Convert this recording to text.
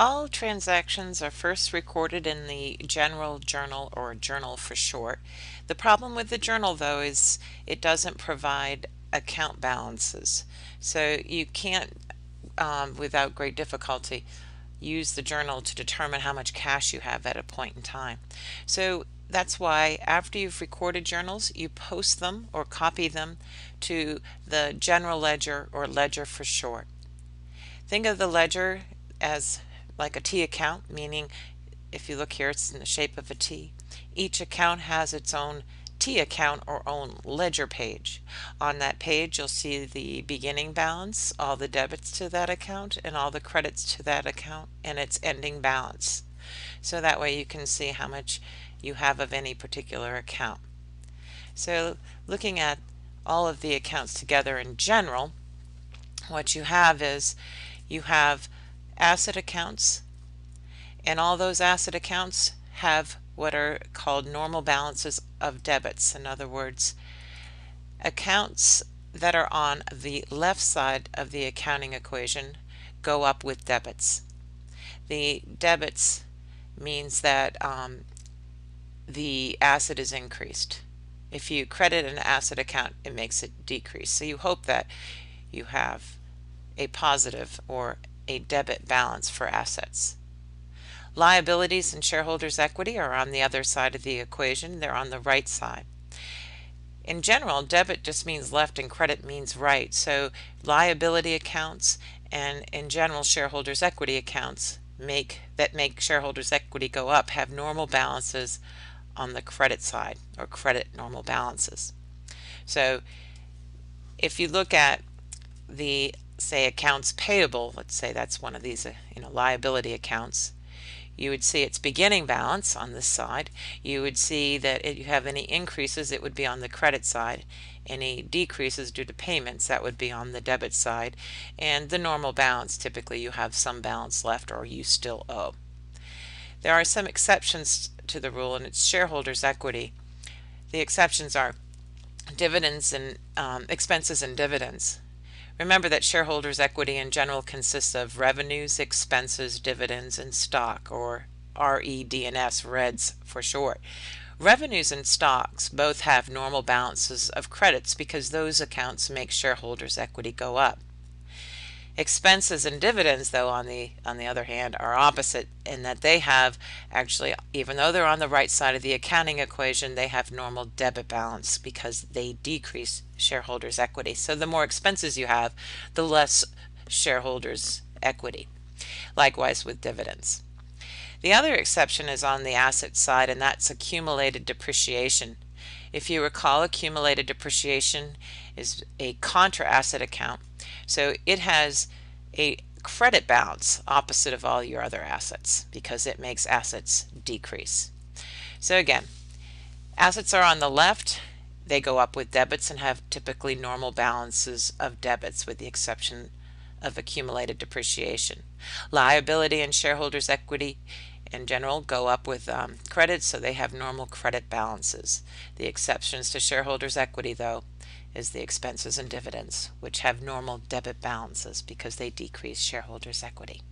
All transactions are first recorded in the general journal, or journal for short. The problem with the journal, though, is it doesn't provide account balances. So you can't, without great difficulty, use the journal to determine how much cash you have at a point in time. So that's why after you've recorded journals, you post them or copy them to the general ledger, or ledger for short. Think of the ledger as like a T account, meaning if you look here, it's in the shape of a T. Each account has its own T account or own ledger page. On that page, you'll see the beginning balance, all the debits to that account, and all the credits to that account, and its ending balance. So that way you can see how much you have of any particular account. So looking at all of the accounts together in general, what you have is you have asset accounts, and all those asset accounts have what are called normal balances of debits. In other words, accounts that are on the left side of the accounting equation go up with debits. The debits means that the asset is increased. If you credit an asset account, it makes it decrease. So you hope that you have a positive or a debit balance for assets. Liabilities and shareholders' equity are on the other side of the equation. They're on the right side. In general, debit just means left and credit means right. So liability accounts and in general shareholders' equity accounts make shareholders' equity go up have normal balances on the credit side, or credit normal balances. So if you look at the, say, accounts payable, let's say that's one of these liability accounts, you would see its beginning balance on this side. You would see that if you have any increases, it would be on the credit side. Any decreases due to payments, that would be on the debit side. And the normal balance, typically you have some balance left or you still owe. There are some exceptions to the rule, and it's shareholders' equity. The exceptions are dividends and expenses and dividends. Remember that shareholders' equity in general consists of revenues, expenses, dividends, and stock, or RED&S, REDS for short. Revenues and stocks both have normal balances of credits because those accounts make shareholders' equity go up. Expenses and dividends, though, on the other hand, are opposite in that they have actually, even though they're on the right side of the accounting equation, they have normal debit balance because they decrease shareholders' equity. So the more expenses you have, the less shareholders' equity. Likewise with dividends. The other exception is on the asset side, and that's accumulated depreciation. If you recall, accumulated depreciation is a contra asset account. So it has a credit balance opposite of all your other assets because it makes assets decrease. So again, assets are on the left. They go up with debits and have typically normal balances of debits with the exception of accumulated depreciation. Liability and shareholders' equity in general go up with credits, so they have normal credit balances. The exceptions to shareholders' equity, though, is the expenses and dividends, which have normal debit balances because they decrease shareholders' equity.